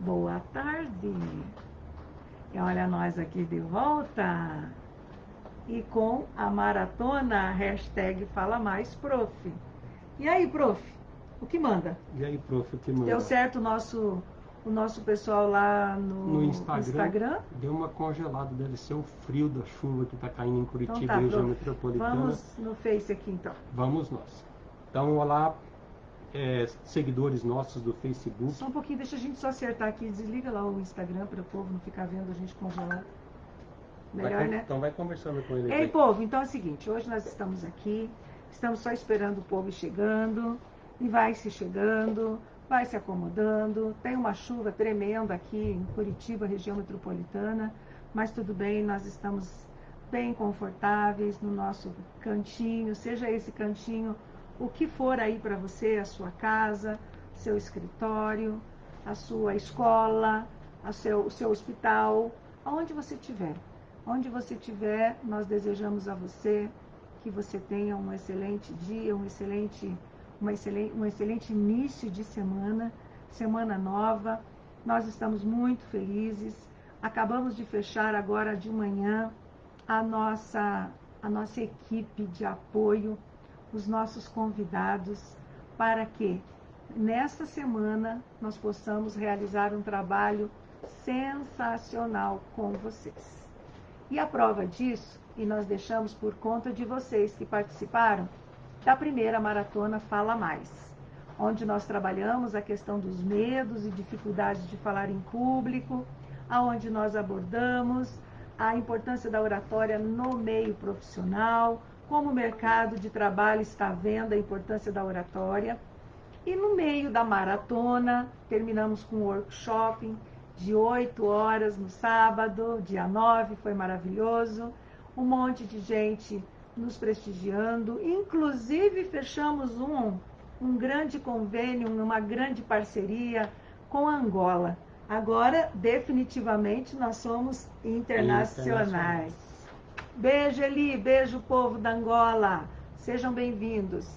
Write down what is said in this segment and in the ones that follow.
Boa tarde. E olha nós aqui de volta. E com a maratona, hashtag Fala Mais Prof. E aí, prof, o que manda? E aí, prof, o que manda? Deu certo o nosso pessoal lá no Instagram? Deu uma congelada, deve ser o frio da chuva que está caindo em Curitiba, então tá, região prof. metropolitana. Vamos no Face aqui então. Vamos nós. Então, olá, seguidores nossos do Facebook. Só um pouquinho, deixa a gente só acertar aqui. Desliga lá o Instagram para o povo não ficar vendo a gente congelar. Melhor, né? Então vai conversando com ele. Ei, povo, então é o seguinte, hoje nós estamos aqui, estamos só esperando o povo ir chegando, e vai se chegando, vai se acomodando. Tem uma chuva tremenda aqui em Curitiba, região metropolitana, mas tudo bem, nós estamos bem confortáveis no nosso cantinho, seja esse cantinho o que for aí para você, a sua casa, seu escritório, a sua escola, o seu hospital, aonde você estiver. Onde você estiver, nós desejamos a você que você tenha um excelente dia, um excelente início de semana, semana nova. Nós estamos muito felizes. Acabamos de fechar agora de manhã a nossa equipe de apoio, os nossos convidados, para que nesta semana nós possamos realizar um trabalho sensacional com vocês. E a prova disso, e nós deixamos por conta de vocês que participaram da primeira maratona Fala Mais, onde nós trabalhamos a questão dos medos e dificuldades de falar em público, aonde nós abordamos a importância da oratória no meio profissional, como o mercado de trabalho está vendo a importância da oratória. E no meio da maratona, terminamos com um workshop de 8 horas no sábado, dia 9, foi maravilhoso. Um monte de gente nos prestigiando. Inclusive, fechamos um grande convênio, uma grande parceria com a Angola. Agora, definitivamente, nós somos internacionais. Beijo, Eli, beijo, povo da Angola. Sejam bem-vindos.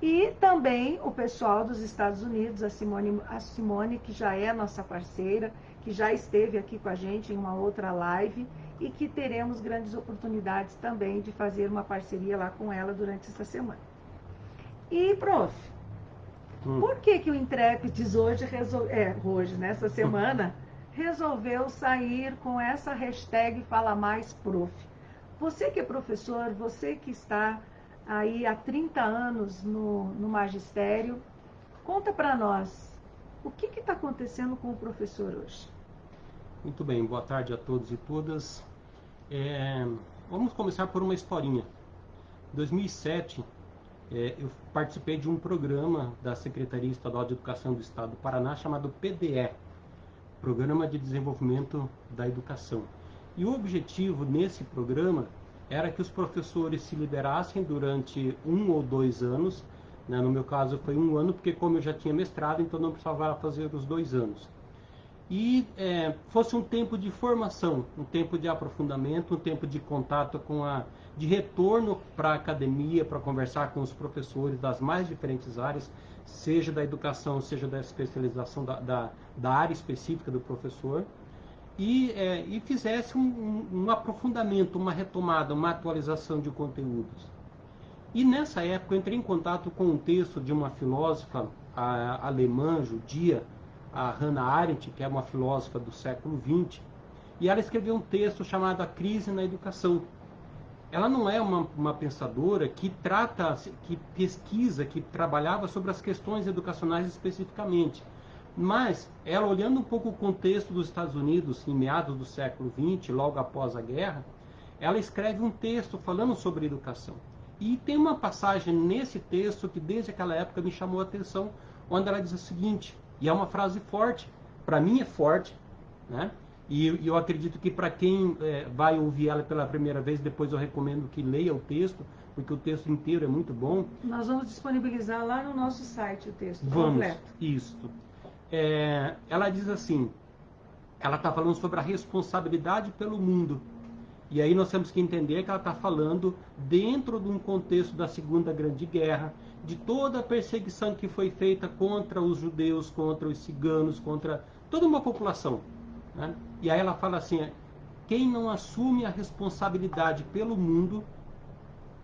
E também o pessoal dos Estados Unidos, a Simone, que já é nossa parceira, que já esteve aqui com a gente em uma outra live e que teremos grandes oportunidades também de fazer uma parceria lá com ela durante essa semana. E, prof, por que o Intrépides nessa semana, resolveu sair com essa hashtag Fala Mais Prof? Você que é professor, você que está aí há 30 anos no magistério, conta para nós, o que está acontecendo com o professor hoje? Muito bem, boa tarde a todos e todas. Vamos começar por uma historinha. Em 2007, eu participei de um programa da Secretaria Estadual de Educação do Estado do Paraná chamado PDE, Programa de Desenvolvimento da Educação. E o objetivo nesse programa era que os professores se liberassem durante 1 ou 2 anos, né? No meu caso foi 1 ano, porque como eu já tinha mestrado, então não precisava fazer os 2 anos. E fosse um tempo de formação, um tempo de aprofundamento, um tempo de contato de retorno para a academia, para conversar com os professores das mais diferentes áreas, seja da educação, seja da especialização da área específica do professor, e fizesse um aprofundamento, uma retomada, uma atualização de conteúdos. E nessa época eu entrei em contato com um texto de uma filósofa alemã, judia, a Hannah Arendt, que é uma filósofa do século XX, e ela escreveu um texto chamado A Crise na Educação. Ela não é uma pensadora que pesquisa, que trabalhava sobre as questões educacionais especificamente, mas ela, olhando um pouco o contexto dos Estados Unidos em meados do século XX, logo após a guerra, ela escreve um texto falando sobre educação. E tem uma passagem nesse texto que desde aquela época me chamou a atenção, onde ela diz o seguinte, e é uma frase forte, para mim é forte, né? E eu acredito que para quem vai ouvir ela pela primeira vez, depois eu recomendo que leia o texto, porque o texto inteiro é muito bom. Nós vamos disponibilizar lá no nosso site o texto completo. Isso. Ela diz assim, ela está falando sobre a responsabilidade pelo mundo. E aí nós temos que entender que ela está falando dentro de um contexto da Segunda Grande Guerra, de toda a perseguição que foi feita contra os judeus, contra os ciganos, contra toda uma população, né? E aí ela fala assim, quem não assume a responsabilidade pelo mundo,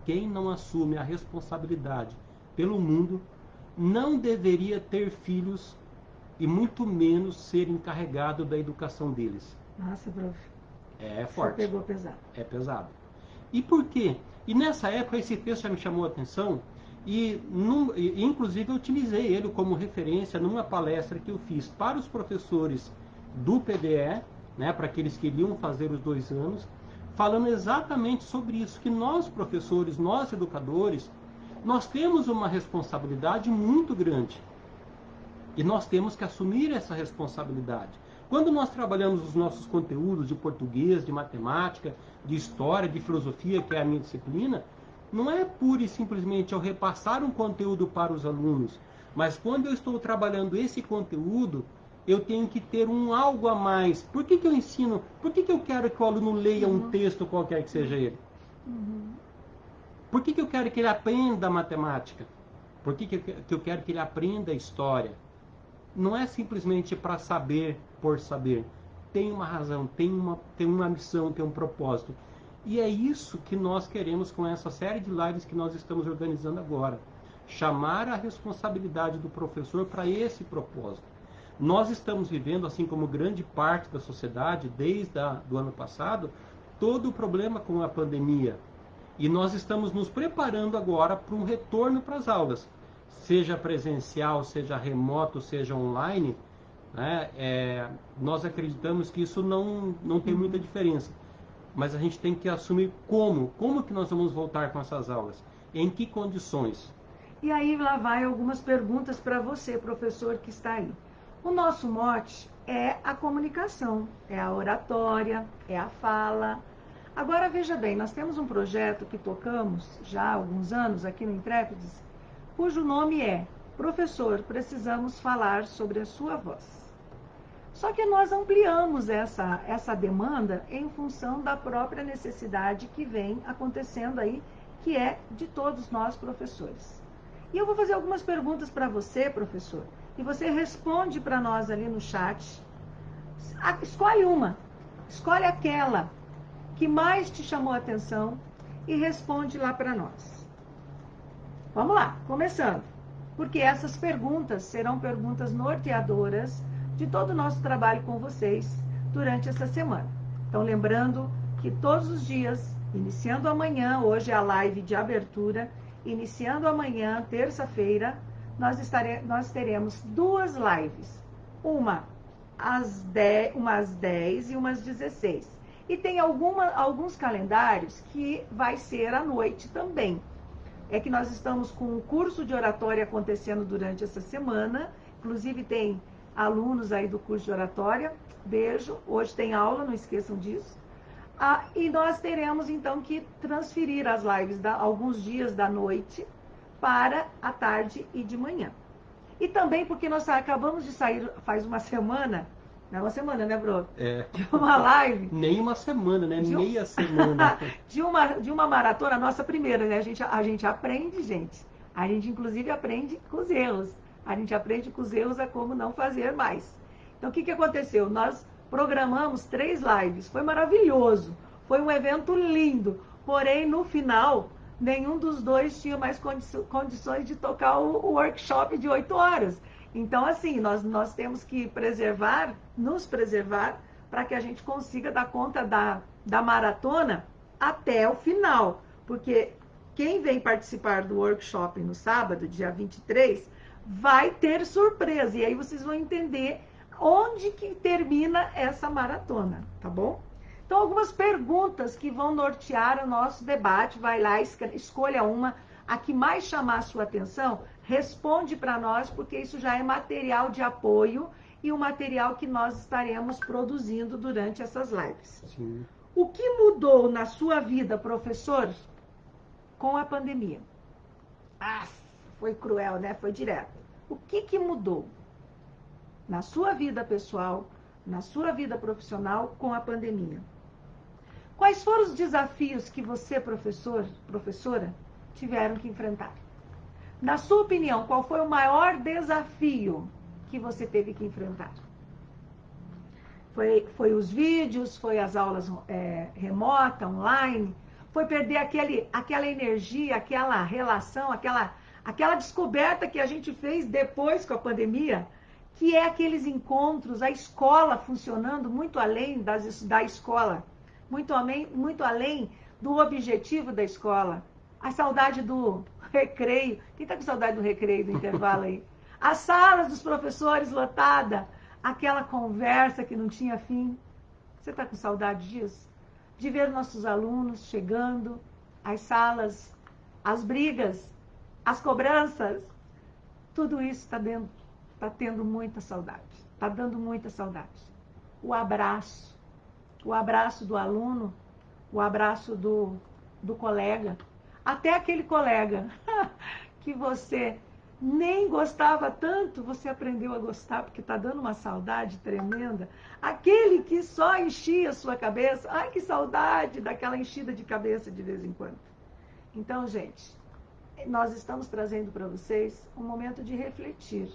quem não assume a responsabilidade pelo mundo, não deveria ter filhos e muito menos ser encarregado da educação deles. Nossa, prof. É Você forte. pegou pesado. É pesado. E por quê? E nessa época esse texto já me chamou a atenção e inclusive eu utilizei ele como referência numa palestra que eu fiz para os professores do PDE, né, para aqueles que iriam fazer os 2 anos, falando exatamente sobre isso, que nós professores, nós educadores, nós temos uma responsabilidade muito grande. E nós temos que assumir essa responsabilidade. Quando nós trabalhamos os nossos conteúdos de português, de matemática, de história, de filosofia, que é a minha disciplina, não é pura e simplesmente eu repassar um conteúdo para os alunos, mas quando eu estou trabalhando esse conteúdo, eu tenho que ter um algo a mais. Por que eu ensino? Por que eu quero que o aluno leia um texto qualquer que seja ele? Por que eu quero que ele aprenda matemática? Por que eu quero que ele aprenda história? Não é simplesmente para saber por saber. Tem uma razão, tem uma missão, tem um propósito. E é isso que nós queremos com essa série de lives que nós estamos organizando agora. Chamar a responsabilidade do professor para esse propósito. Nós estamos vivendo, assim como grande parte da sociedade, desde o ano passado, todo o problema com a pandemia. E nós estamos nos preparando agora para um retorno para as aulas. Seja presencial, seja remoto, seja online, né? Nós acreditamos que isso não tem muita diferença. Mas a gente tem que assumir como que nós vamos voltar com essas aulas, em que condições. E aí lá vai algumas perguntas para você, professor, que está aí. O nosso mote é a comunicação, é a oratória, é a fala. Agora veja bem, nós temos um projeto que tocamos já há alguns anos aqui no Intrépides, cujo nome é Professor, precisamos falar sobre a sua voz. Só que nós ampliamos essa demanda em função da própria necessidade que vem acontecendo aí, que é de todos nós professores. E eu vou fazer algumas perguntas para você, professor, e você responde para nós ali no chat. Escolhe uma, escolhe aquela que mais te chamou a atenção e responde lá para nós. Vamos lá, começando. Porque essas perguntas serão perguntas norteadoras de todo o nosso trabalho com vocês durante essa semana. Então, lembrando que todos os dias, iniciando amanhã, hoje é a live de abertura, iniciando amanhã, terça-feira, nós teremos 2 lives. Uma às 10 e uma às 16. E tem alguns calendários que vai ser à noite também. É que nós estamos com um curso de oratória acontecendo durante essa semana. Inclusive tem alunos aí do curso de oratória. Beijo. Hoje tem aula, não esqueçam disso. E nós teremos então que transferir as lives alguns dias da noite para a tarde e de manhã. E também porque nós acabamos de sair faz uma semana, não é uma semana, né, Bruno? De uma live. Nem uma semana, né? Meia semana. de uma maratona, nossa primeira, né? A gente aprende, gente. A gente, inclusive, aprende com os erros. A gente aprende com os erros a como não fazer mais. Então, o que aconteceu? Nós programamos 3 lives. Foi maravilhoso. Foi um evento lindo. Porém, no final, nenhum dos 2 tinha mais condições de tocar o workshop de 8 horas. Então, assim, nós temos que nos preservar, para que a gente consiga dar conta da maratona até o final. Porque quem vem participar do workshop no sábado, dia 23, vai ter surpresa. E aí vocês vão entender onde que termina essa maratona, tá bom? Então, algumas perguntas que vão nortear o nosso debate. Vai lá, escolha uma, a que mais chamar a sua atenção, responde para nós, porque isso já é material de apoio e o material que nós estaremos produzindo durante essas lives. Sim. O que mudou na sua vida, professor, com a pandemia? Foi cruel, né? Foi direto. O que mudou na sua vida pessoal, na sua vida profissional com a pandemia? Quais foram os desafios que você, professor, professora, tiveram que enfrentar? Na sua opinião, qual foi o maior desafio que você teve que enfrentar? Foi os vídeos, foi as aulas remota, online, foi perder aquela energia, aquela relação, aquela descoberta que a gente fez depois com a pandemia, que é aqueles encontros, a escola funcionando muito além da escola, muito além do objetivo da escola. A saudade do recreio. Quem está com saudade do recreio, do intervalo aí? As salas dos professores lotadas, aquela conversa que não tinha fim. Você está com saudade disso? De ver nossos alunos chegando, as salas, as brigas, as cobranças. Tudo isso está tendo muita saudade. Está dando muita saudade. O abraço do aluno, o abraço do colega. Até aquele colega que você nem gostava tanto, você aprendeu a gostar, porque está dando uma saudade tremenda. Aquele que só enchia a sua cabeça, ai que saudade daquela enchida de cabeça de vez em quando. Então, gente, nós estamos trazendo para vocês um momento de refletir.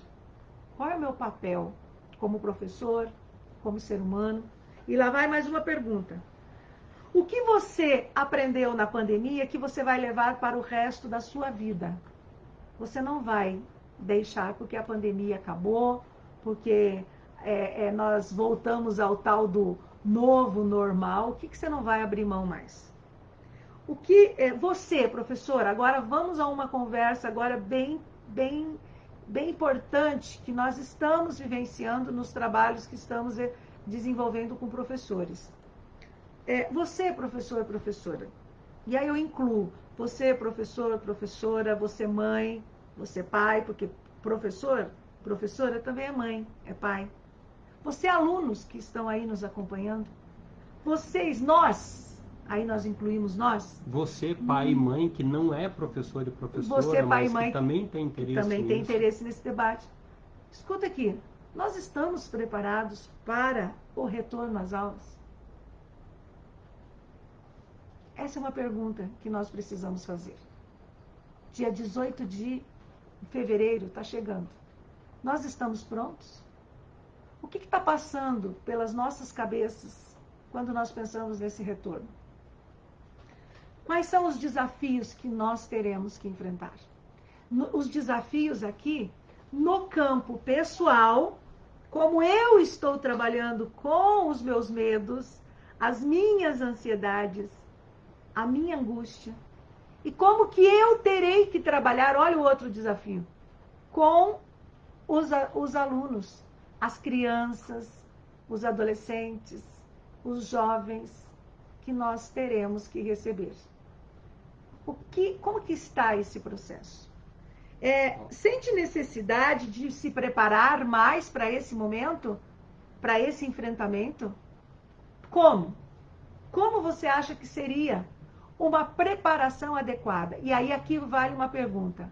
Qual é o meu papel como professor, como ser humano? E lá vai mais uma pergunta. O que você aprendeu na pandemia que você vai levar para o resto da sua vida? Você não vai deixar porque a pandemia acabou, porque nós voltamos ao tal do novo normal. O que você não vai abrir mão mais? Você, professor, agora vamos a uma conversa agora bem importante que nós estamos vivenciando nos trabalhos que estamos desenvolvendo com professores. Você, professor, professora, e aí eu incluo você, professor, professora, você mãe, você pai, porque professor, professora também é mãe, é pai. Você, alunos que estão aí nos acompanhando, vocês, nós, aí nós incluímos nós. Você, pai e mãe, que não é professor e professora, você, pai mas e mãe, que também tem interesse nesse debate. Escuta aqui, nós estamos preparados para o retorno às aulas? Essa é uma pergunta que nós precisamos fazer. Dia 18 de fevereiro está chegando. Nós estamos prontos? O que está passando pelas nossas cabeças quando nós pensamos nesse retorno? Quais são os desafios que nós teremos que enfrentar? Os desafios aqui, no campo pessoal, como eu estou trabalhando com os meus medos, as minhas ansiedades, a minha angústia, e como que eu terei que trabalhar, olha o outro desafio, com os alunos, as crianças, os adolescentes, os jovens que nós teremos que receber. Como que está esse processo? Sente necessidade de se preparar mais para esse momento, para esse enfrentamento? Como? Como você acha que seria uma preparação adequada? E aí aqui vale uma pergunta.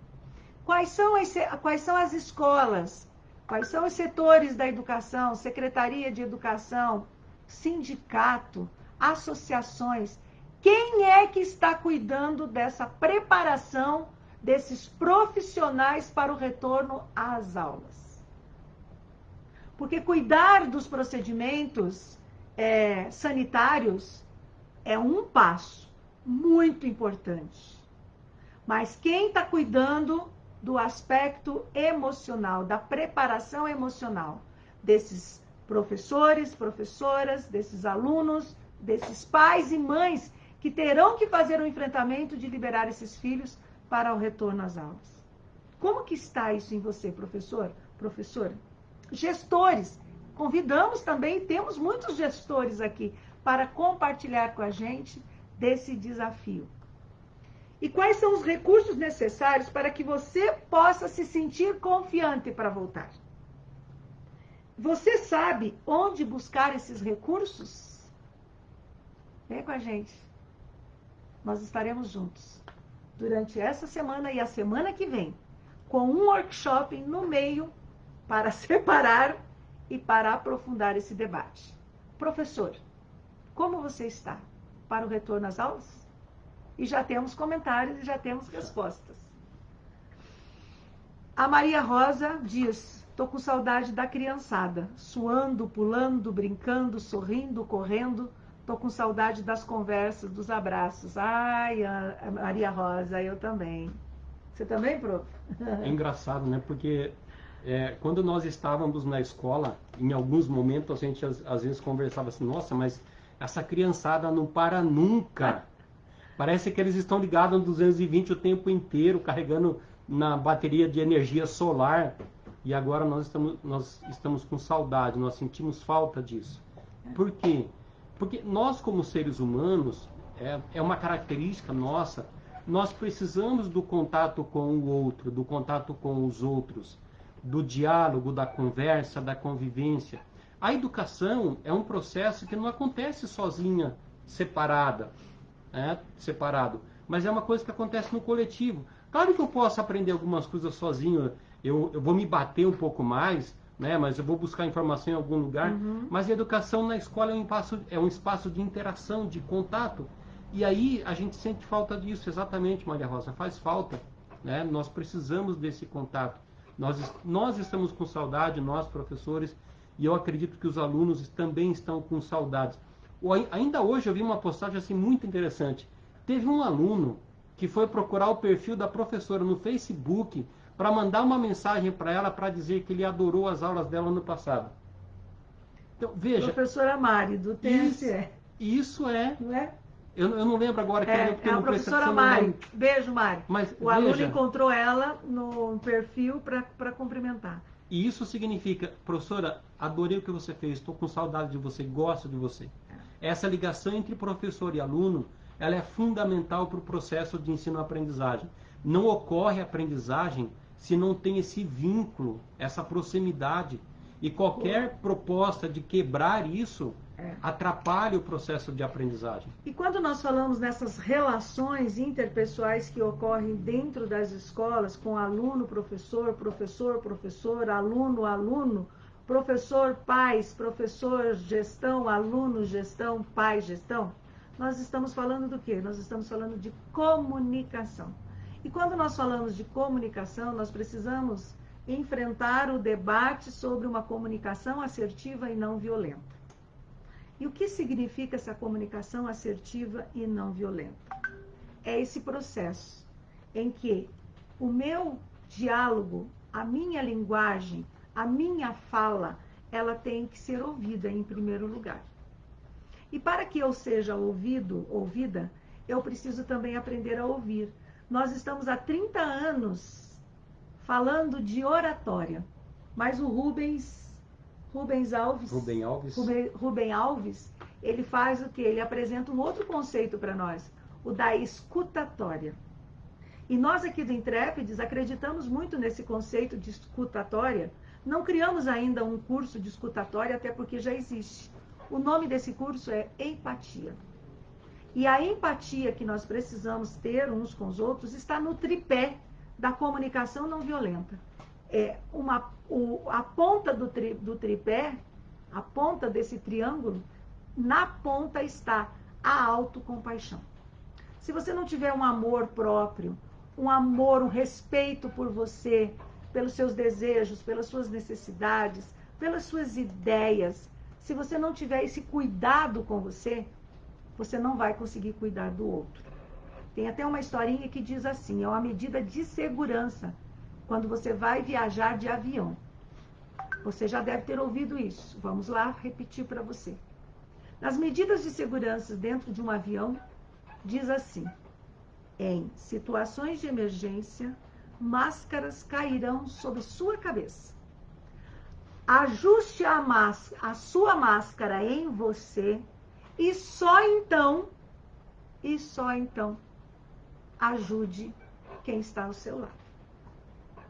Quais são as escolas? Quais são os setores da educação, Secretaria de Educação, sindicato, associações? Quem é que está cuidando dessa preparação desses profissionais para o retorno às aulas? Porque cuidar dos procedimentos sanitários é um passo muito importante. Mas quem está cuidando do aspecto emocional, da preparação emocional desses professores, professoras, desses alunos, desses pais e mães que terão que fazer o enfrentamento de liberar esses filhos para o retorno às aulas? Como que está isso em você, professor, professora? Gestores, convidamos também, temos muitos gestores aqui para compartilhar com a gente desse desafio. E quais são os recursos necessários para que você possa se sentir confiante para voltar? Você sabe onde buscar esses recursos? Vem com a gente. Nós estaremos juntos durante essa semana e a semana que vem, com um workshop no meio para separar e para aprofundar esse debate. Professor, como você está? para o retorno às aulas? E já temos comentários e já temos respostas. A Maria Rosa diz: tô com saudade da criançada, suando, pulando, brincando, sorrindo, correndo. Tô com saudade das conversas, dos abraços. Ai, Maria Rosa, eu também. Você também, prof? É engraçado, né? Porque quando nós estávamos na escola, em alguns momentos a gente às vezes conversava assim, nossa, mas essa criançada não para nunca. Parece que eles estão ligados no 220 o tempo inteiro, carregando na bateria de energia solar. E agora nós estamos com saudade, nós sentimos falta disso. Por quê? Porque nós, como seres humanos, é uma característica nossa, nós precisamos do contato com o outro, do contato com os outros, do diálogo, da conversa, da convivência. A educação é um processo que não acontece sozinha, separado, mas é uma coisa que acontece no coletivo. Claro que eu posso aprender algumas coisas sozinho, eu vou me bater um pouco mais, né, mas eu vou buscar informação em algum lugar, mas a educação na escola é um espaço de interação, de contato, e aí a gente sente falta disso, exatamente, Maria Rosa, faz falta, né? Nós precisamos desse contato, nós estamos com saudade, nós professores, e eu acredito que os alunos também estão com saudades. Ainda hoje eu vi uma postagem assim muito interessante. Teve um aluno que foi procurar o perfil da professora no Facebook para mandar uma mensagem para ela para dizer que ele adorou as aulas dela ano passado. Então, veja. Professora Mari, do TSE. Isso é. Não é? Eu não lembro agora quem é a professora Mari. Beijo, Mari. Mas, o aluno encontrou ela no perfil para cumprimentar. E isso significa, professora, adorei o que você fez, estou com saudade de você, gosto de você. Essa ligação entre professor e aluno, ela é fundamental para o processo de ensino-aprendizagem. Não ocorre aprendizagem se não tem esse vínculo, essa proximidade. E qualquer proposta de quebrar isso atrapalha o processo de aprendizagem. E quando nós falamos nessas relações interpessoais que ocorrem dentro das escolas, com aluno, professor, professor, professor, aluno, aluno, professor, pais, professor, gestão, aluno, gestão, pai, gestão, nós estamos falando do quê? Nós estamos falando de comunicação. E quando nós falamos de comunicação, nós precisamos enfrentar o debate sobre uma comunicação assertiva e não violenta. E o que significa essa comunicação assertiva e não violenta? É esse processo em que o meu diálogo, a minha linguagem, a minha fala, ela tem que ser ouvida em primeiro lugar. E para que eu seja ouvida, eu preciso também aprender a ouvir. Nós estamos há 30 anos falando de oratória, mas o Rubens Alves, ele faz o quê? Ele apresenta um outro conceito para nós, o da escutatória. E nós aqui do Intrépides acreditamos muito nesse conceito de escutatória. Não criamos ainda um curso de escutatória, até porque já existe. O nome desse curso é empatia. E a empatia que nós precisamos ter uns com os outros está no tripé da comunicação não violenta. A ponta do tripé, a ponta desse triângulo, na ponta está a autocompaixão. Se você não tiver um amor próprio, um amor, um respeito por você, pelos seus desejos, pelas suas necessidades, pelas suas ideias, se você não tiver esse cuidado com você, você não vai conseguir cuidar do outro. Tem até uma historinha que diz assim, é uma medida de segurança quando você vai viajar de avião. Você já deve ter ouvido isso. Vamos lá repetir para você. Nas medidas de segurança dentro de um avião, diz assim, em situações de emergência, máscaras cairão sobre sua cabeça. Ajuste a sua máscara em você e só então, ajude quem está ao seu lado.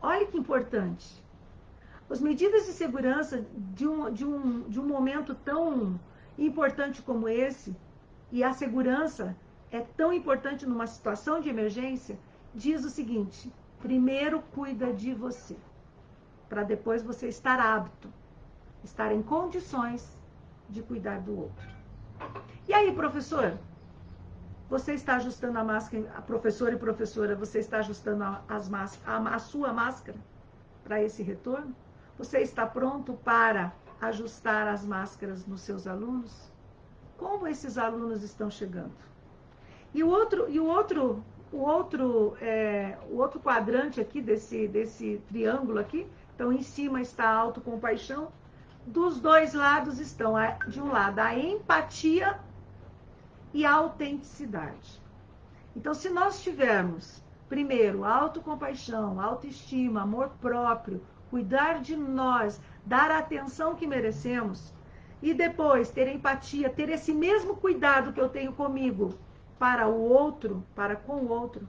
Olha que importante. As medidas de segurança de um momento tão importante como esse, e a segurança é tão importante numa situação de emergência, diz o seguinte, primeiro cuida de você, para depois você estar apto, estar em condições de cuidar do outro. E aí, professor, Você está ajustando a máscara, a professora e professora, você está ajustando a sua máscara para esse retorno? Você está pronto para ajustar as máscaras nos seus alunos? Como esses alunos estão chegando? E o outro quadrante aqui desse triângulo aqui, então em cima está a autocompaixão, dos dois lados estão, de um lado, a empatia e a autenticidade. Então, se nós tivermos, primeiro, autocompaixão, autoestima, amor próprio, cuidar de nós, dar a atenção que merecemos, e depois ter empatia, ter esse mesmo cuidado que eu tenho comigo para o outro, para com o outro,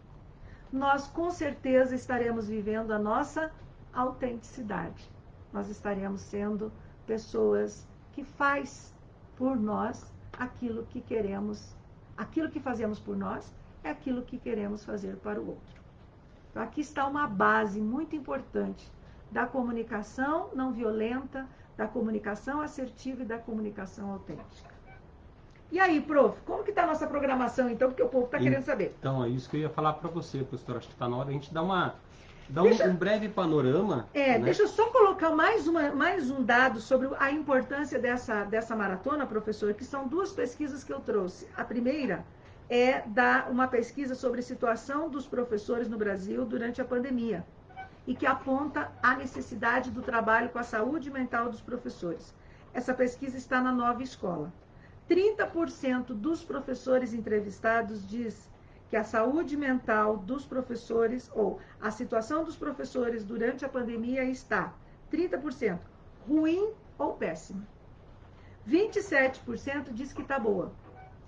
nós com certeza estaremos vivendo a nossa autenticidade. Nós estaremos sendo pessoas que faz por nós aquilo que queremos, aquilo que fazemos por nós é aquilo que queremos fazer para o outro. Então aqui está uma base muito importante da comunicação não violenta, da comunicação assertiva e da comunicação autêntica. E aí, prof, como que está a nossa programação, então? Porque o povo está querendo saber. Então, é isso que eu ia falar para você, professor. Acho que está na hora da gente dar um breve panorama. Né? Deixa eu só colocar mais um dado sobre a importância dessa maratona, professor, que são duas pesquisas que eu trouxe. A primeira é uma pesquisa sobre a situação dos professores no Brasil durante a pandemia, e que aponta a necessidade do trabalho com a saúde mental dos professores. Essa pesquisa está na Nova Escola. 30% dos professores entrevistados diz que a saúde mental dos professores, ou a situação dos professores durante a pandemia está, 30%, ruim ou péssima. 27% diz que está boa.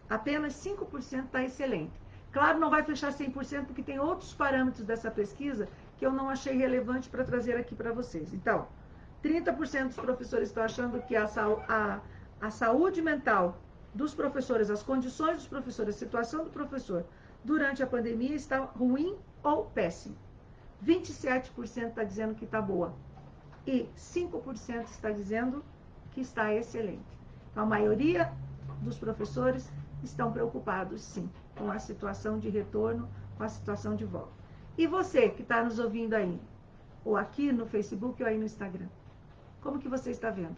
Apenas 5% está excelente. Claro, não vai fechar 100%, porque tem outros parâmetros dessa pesquisa que eu não achei relevante para trazer aqui para vocês. Então, 30% dos professores estão achando que a saúde mental dos professores, as condições dos professores, a situação do professor durante a pandemia está ruim ou péssimo. 27% está dizendo que está boa. E 5% está dizendo que está excelente. Então, a maioria dos professores estão preocupados, sim, com a situação de retorno, com a situação de volta. E você que está nos ouvindo aí, ou aqui no Facebook ou aí no Instagram, como que você está vendo?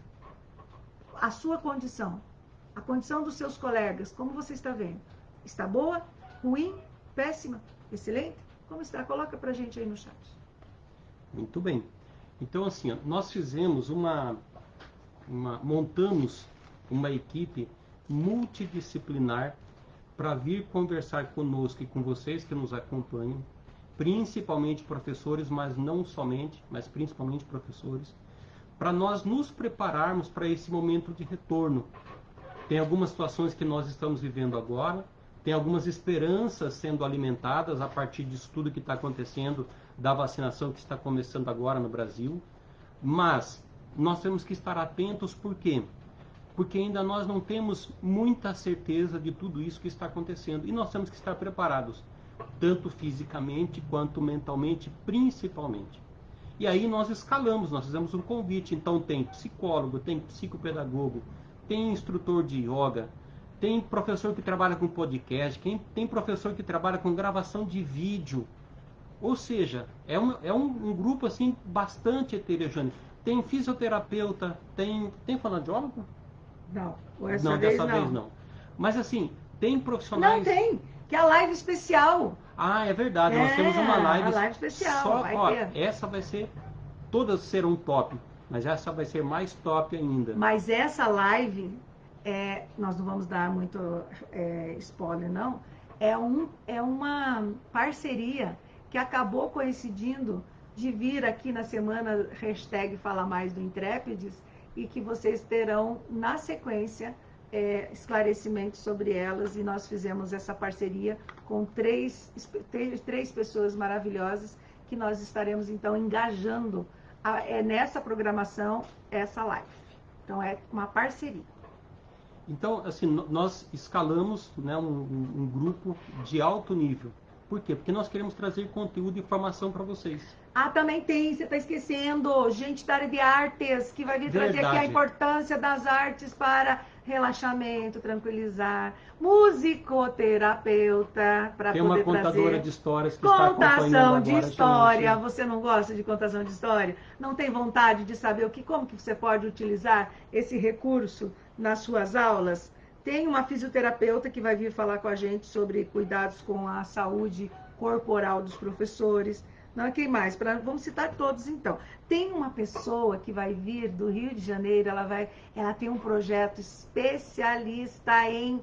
A sua condição, a condição dos seus colegas, como você está vendo? Está boa? Ruim? Péssima? Excelente? Como está? Coloca pra gente aí no chat. Muito bem. Então, assim, nós fizemos montamos uma equipe multidisciplinar para vir conversar conosco e com vocês que nos acompanham, principalmente professores, mas não somente, mas principalmente professores, para nós nos prepararmos para esse momento de retorno. Tem algumas situações que nós estamos vivendo agora, tem algumas esperanças sendo alimentadas a partir disso tudo que está acontecendo, da vacinação que está começando agora no Brasil, mas nós temos que estar atentos, por quê? Porque ainda nós não temos muita certeza de tudo isso que está acontecendo, e nós temos que estar preparados, tanto fisicamente quanto mentalmente, principalmente. E aí nós escalamos, nós fizemos um convite, então tem psicólogo, tem psicopedagogo, tem instrutor de yoga, tem professor que trabalha com podcast, tem professor que trabalha com gravação de vídeo. Ou seja, é um grupo assim bastante heterogêneo. Tem fisioterapeuta, tem fonoaudiólogo? Não, Não, dessa vez não. Mas assim, tem profissionais... Não, tem, que é a live especial. Ah, é verdade, nós temos uma live... A live especial, só, vai ter. Essa vai ser... Todas serão top, mas essa vai ser mais top ainda. Mas essa live, nós não vamos dar muito spoiler, não. É uma parceria que acabou coincidindo de vir aqui na semana #Fala Mais do Intrépides, e que vocês terão, na sequência, esclarecimentos sobre elas, e nós fizemos essa parceria com três pessoas maravilhosas, que nós estaremos, então, engajando nessa programação, essa live. Então, é uma parceria. Então, assim, nós escalamos, né, um grupo de alto nível Por quê? Porque nós queremos trazer conteúdo e informação para vocês. Ah, também tem, você está esquecendo, gente da área de artes, que vai vir trazer aqui a Verdade. importância das artes para relaxamento, tranquilizar. Musicoterapeuta, para Tem uma poder contadora trazer. de histórias que está acompanhando Contação de agora a história. gente. Você não gosta de contação de história? Não tem vontade de saber como que você pode utilizar esse recurso nas suas aulas? Tem uma fisioterapeuta que vai vir falar com a gente sobre cuidados com a saúde corporal dos professores. Não, quem mais? Vamos citar todos então. Tem uma pessoa que vai vir do Rio de Janeiro, ela tem um projeto especialista em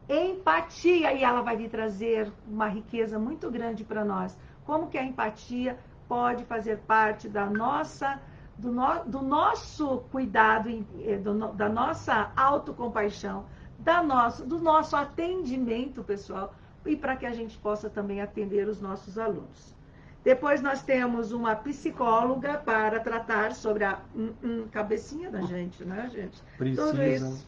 empatia e ela vai vir trazer uma riqueza muito grande para nós. Como que a empatia pode fazer parte da nossa, do nosso cuidado, da nossa autocompaixão, do nosso atendimento pessoal e para que a gente possa também atender os nossos alunos. Depois nós temos uma psicóloga para tratar sobre a cabecinha da gente, né, gente? Precisa. Tudo isso.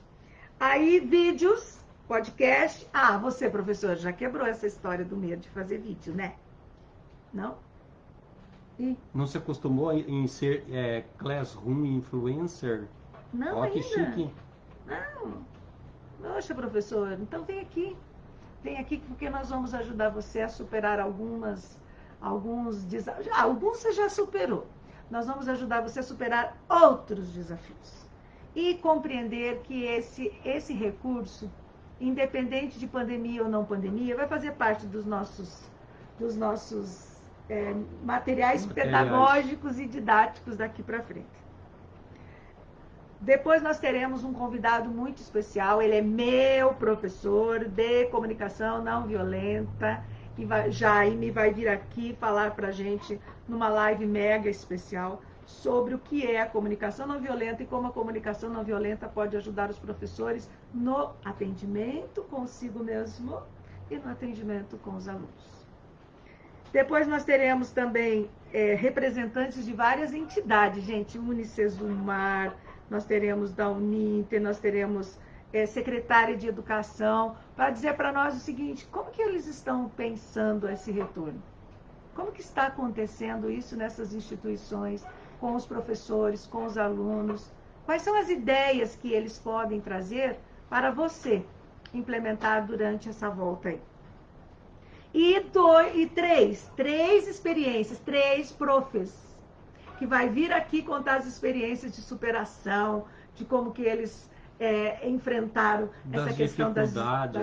Aí, vídeos, podcast. Ah, você, professor, já quebrou essa história do medo de fazer vídeo, né? Não? E? Não se acostumou em ser classroom influencer? Não, Ó, que ainda. chique. Não. Poxa, professor, então vem aqui. Vem aqui porque nós vamos ajudar você a superar alguns desafios. Alguns você já superou. Nós vamos ajudar você a superar outros desafios. E compreender que esse recurso, independente de pandemia ou não pandemia, vai fazer parte dos nossos materiais pedagógicos e didáticos daqui para frente. Depois nós teremos um convidado muito especial, ele é meu professor de comunicação não violenta, e Jaime vai vir aqui falar para a gente numa live mega especial sobre o que é a comunicação não violenta e como a comunicação não violenta pode ajudar os professores no atendimento consigo mesmo e no atendimento com os alunos. Depois nós teremos também representantes de várias entidades, gente, Unicesumar, nós teremos da Uninter, nós teremos secretária de Educação, para dizer para nós o seguinte, como que eles estão pensando esse retorno? Como que está acontecendo isso nessas instituições, com os professores, com os alunos? Quais são as ideias que eles podem trazer para você implementar durante essa volta aí? E três experiências, 3 profs, que vai vir aqui contar as experiências de superação, de como que eles enfrentaram essa questão das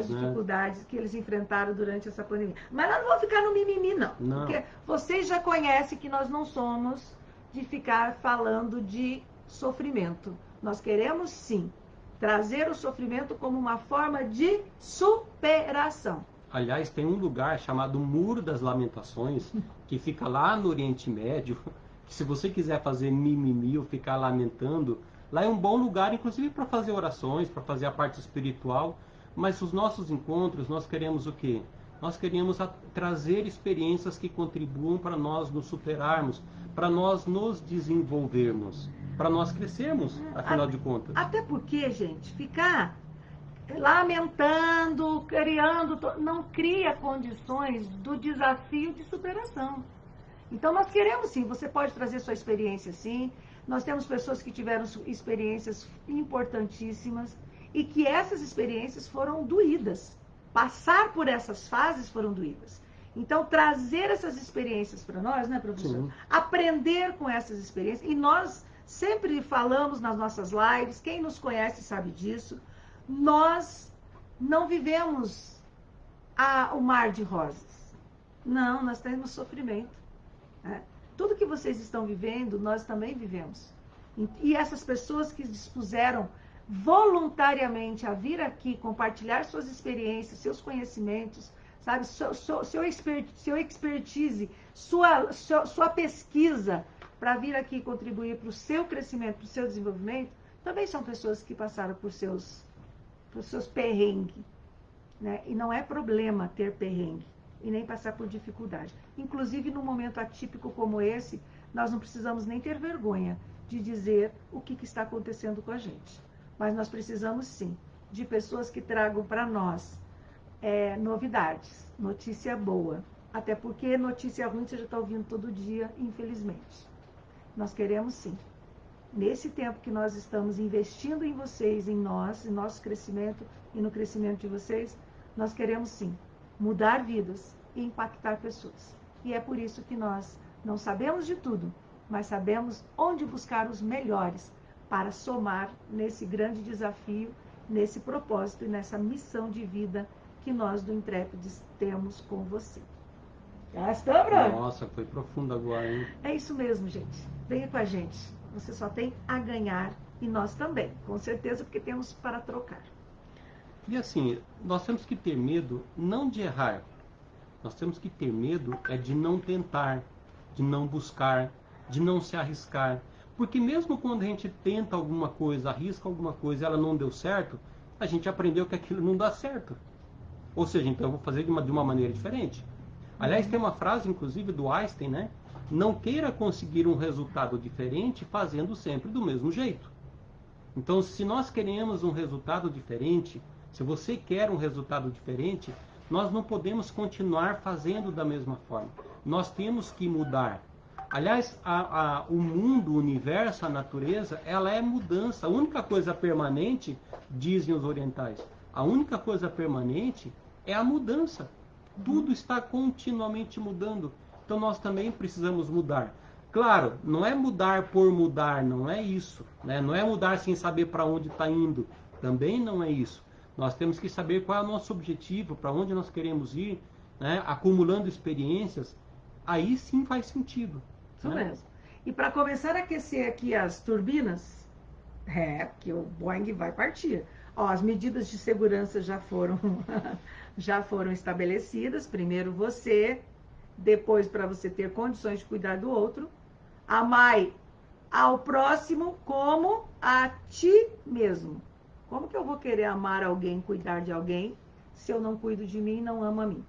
dificuldades que eles enfrentaram durante essa pandemia. Mas nós não vamos ficar no mimimi, não. Porque vocês já conhecem que nós não somos de ficar falando de sofrimento. Nós queremos, sim, trazer o sofrimento como uma forma de superação. Aliás, tem um lugar chamado Muro das Lamentações, que fica lá no Oriente Médio, que se você quiser fazer mimimi ou ficar lamentando, lá é um bom lugar, inclusive para fazer orações, para fazer a parte espiritual, mas os nossos encontros, nós queremos o quê? Nós queremos trazer experiências que contribuam para nós nos superarmos, para nós nos desenvolvermos, para nós crescermos, afinal de contas. Até porque, gente, ficar lamentando, criando, não cria condições do desafio de superação. Então nós queremos sim, você pode trazer sua experiência sim, nós temos pessoas que tiveram experiências importantíssimas e que essas experiências foram doídas, passar por essas fases foram doídas. Então trazer essas experiências para nós, né, professor? Sim. Aprender com essas experiências, e nós sempre falamos nas nossas lives, quem nos conhece sabe disso, nós não vivemos o mar de rosas. Não, nós temos sofrimento. Tudo que vocês estão vivendo, nós também vivemos. E essas pessoas que dispuseram voluntariamente a vir aqui compartilhar suas experiências, seus conhecimentos, sabe, seu expertise, sua pesquisa para vir aqui contribuir para o seu crescimento, para o seu desenvolvimento, também são pessoas que passaram por seus perrengues, né? E não é problema ter perrengue e nem passar por dificuldade. Inclusive, num momento atípico como esse, nós não precisamos nem ter vergonha de dizer o que está acontecendo com a gente. Mas nós precisamos, sim, de pessoas que tragam para nós novidades, notícia boa, Até porque notícia ruim você já está ouvindo todo dia, infelizmente. Nós queremos sim. Nesse tempo que nós estamos investindo em vocês, em nós, em nosso crescimento e no crescimento de vocês, nós queremos sim mudar vidas e impactar pessoas. E é por isso que nós não sabemos de tudo, mas sabemos onde buscar os melhores para somar nesse grande desafio, nesse propósito e nessa missão de vida que nós do Intrépides temos com você. Gastou, Bruno? Nossa, foi profundo agora, hein? É isso mesmo, gente. Venha com a gente. Você só tem a ganhar e nós também, com certeza, porque temos para trocar. E assim, nós temos que ter medo não de errar. Nós temos que ter medo de não tentar, de não buscar, de não se arriscar. Porque mesmo quando a gente tenta alguma coisa, arrisca alguma coisa e ela não deu certo, a gente aprendeu que aquilo não dá certo. Ou seja, então eu vou fazer de uma maneira diferente. Aliás, tem uma frase, inclusive, do Einstein, né? Não queira conseguir um resultado diferente fazendo sempre do mesmo jeito. Então, se nós queremos um resultado diferente, se você quer um resultado diferente, nós não podemos continuar fazendo da mesma forma. Nós temos que mudar. Aliás, o mundo, o universo, a natureza, ela é mudança. A única coisa permanente, dizem os orientais, a única coisa permanente é a mudança. Tudo está continuamente mudando. Então nós também precisamos mudar. Claro, não é mudar por mudar, não é isso, né? Não é mudar sem saber para onde está indo. Também não é isso. Nós temos que saber qual é o nosso objetivo, para onde nós queremos ir, né? Acumulando experiências. Aí sim faz sentido. Isso mesmo. E para começar a aquecer aqui as turbinas, porque o Boeing vai partir. Ó, as medidas de segurança já foram estabelecidas. Primeiro você, depois para você ter condições de cuidar do outro. Amai ao próximo como a ti mesmo. Como que eu vou querer amar alguém, cuidar de alguém, se eu não cuido de mim e não amo a mim?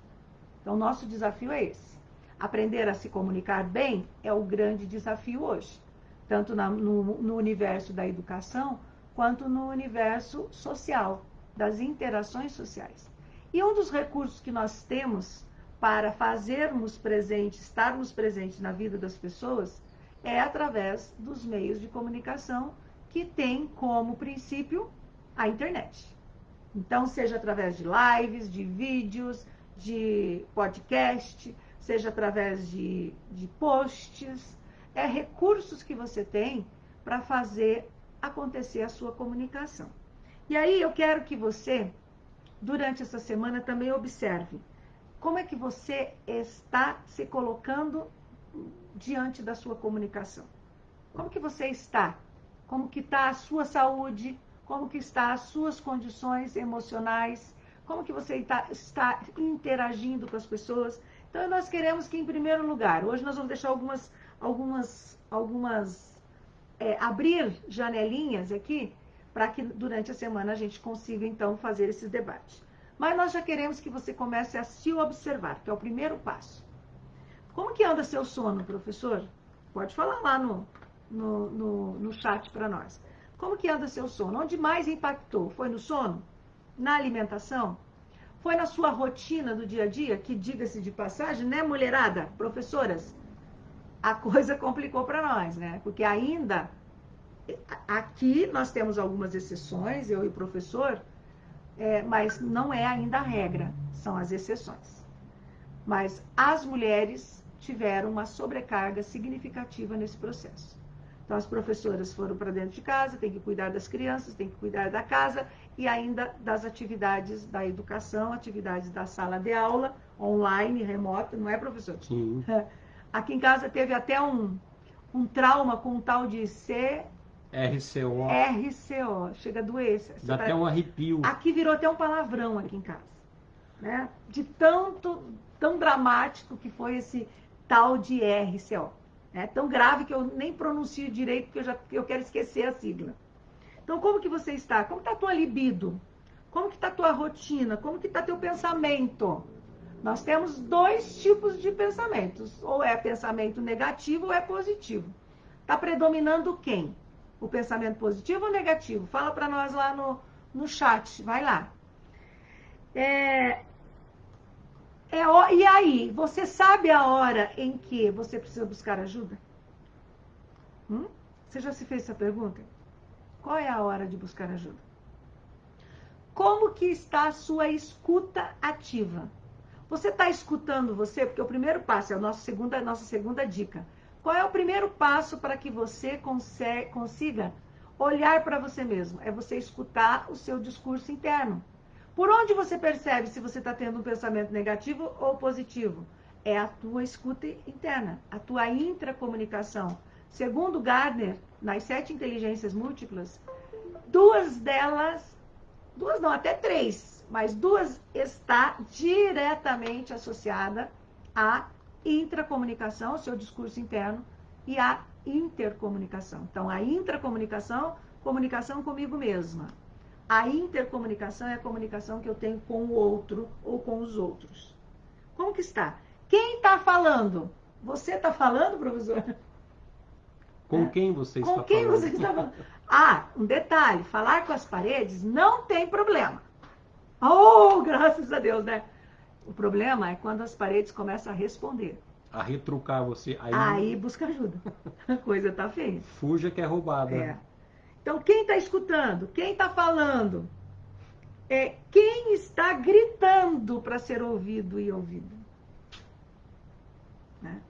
Então, nosso desafio é esse. Aprender a se comunicar bem é o grande desafio hoje. Tanto no universo da educação, quanto no universo social, das interações sociais. E um dos recursos que nós temos para fazermos presente, estarmos presentes na vida das pessoas, é através dos meios de comunicação que tem como princípio a internet. Então, seja através de lives, de vídeos, de podcast, seja através de posts, recursos que você tem para fazer acontecer a sua comunicação. E aí eu quero que você, durante essa semana, também observe como é que você está se colocando diante da sua comunicação. Como que você está? Como que está a sua saúde? Como que está as suas condições emocionais? Como que você está interagindo com as pessoas? Então, nós queremos que, em primeiro lugar, hoje nós vamos deixar abrir janelinhas aqui, para que durante a semana a gente consiga, então, fazer esses debates. Mas nós já queremos que você comece a se observar, que é o primeiro passo. Como que anda seu sono, professor? Pode falar lá no chat para nós. Como que anda seu sono? Onde mais impactou? Foi no sono? Na alimentação? Foi na sua rotina do dia a dia? Que, diga-se de passagem, né, mulherada, professoras? A coisa complicou para nós, né? Porque ainda, aqui nós temos algumas exceções, eu e o professor, mas não é ainda a regra, são as exceções. Mas as mulheres tiveram uma sobrecarga significativa nesse processo. Então, as professoras foram para dentro de casa, tem que cuidar das crianças, tem que cuidar da casa e ainda das atividades da educação, atividades da sala de aula, online, remota, não é, professor? Sim. Aqui em casa teve até um trauma com um tal de RCO. RCO, chega a doer. Dá até um arrepio. Aqui virou até um palavrão aqui em casa, né? De tão dramático que foi esse tal de RCO. É tão grave que eu nem pronuncio direito, porque eu quero esquecer a sigla. Então, como que você está? Como está a tua libido? Como que está a tua rotina? Como que está teu pensamento? Nós temos dois tipos de pensamentos. Ou é pensamento negativo ou é positivo. Está predominando quem? O pensamento positivo ou negativo? Fala para nós lá no chat. Vai lá. E aí, você sabe a hora em que você precisa buscar ajuda? Você já se fez essa pergunta? Qual é a hora de buscar ajuda? Como que está a sua escuta ativa? Você está escutando você? Porque o primeiro passo é a nossa segunda dica. Qual é o primeiro passo para que você consiga olhar para você mesmo? É você escutar o seu discurso interno. Por onde você percebe se você está tendo um pensamento negativo ou positivo? É a tua escuta interna, a tua intracomunicação. Segundo Gardner, nas 7 inteligências múltiplas, até 3, mas 2 está diretamente associada à intracomunicação, o seu discurso interno, e à intercomunicação. Então, a intracomunicação, comunicação comigo mesma. A intercomunicação é a comunicação que eu tenho com o outro ou com os outros. Como que está? Quem está falando? Você está falando, professor? Com quem você está falando? Com quem você está falando? Um detalhe, falar com as paredes não tem problema. Oh, graças a Deus, né? O problema é quando as paredes começam a responder. A retrucar você. Aí busca ajuda. A coisa tá feia. Fuja que é roubada. É. Então, quem está escutando? Quem está falando? Quem está gritando para ser ouvido e ouvido? Né?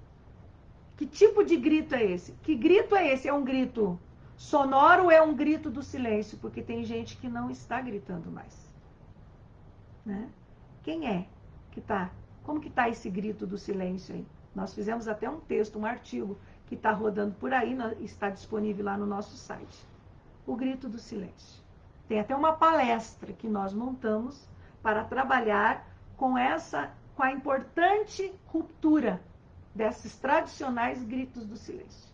Que tipo de grito é esse? Que grito é esse? É um grito sonoro ou é um grito do silêncio? Porque tem gente que não está gritando mais. Né? Quem é que está? Como que está esse grito do silêncio aí? Nós fizemos até um texto, um artigo que está rodando por aí, está disponível lá no nosso site. O grito do silêncio. Tem até uma palestra que nós montamos para trabalhar com a importante ruptura desses tradicionais gritos do silêncio.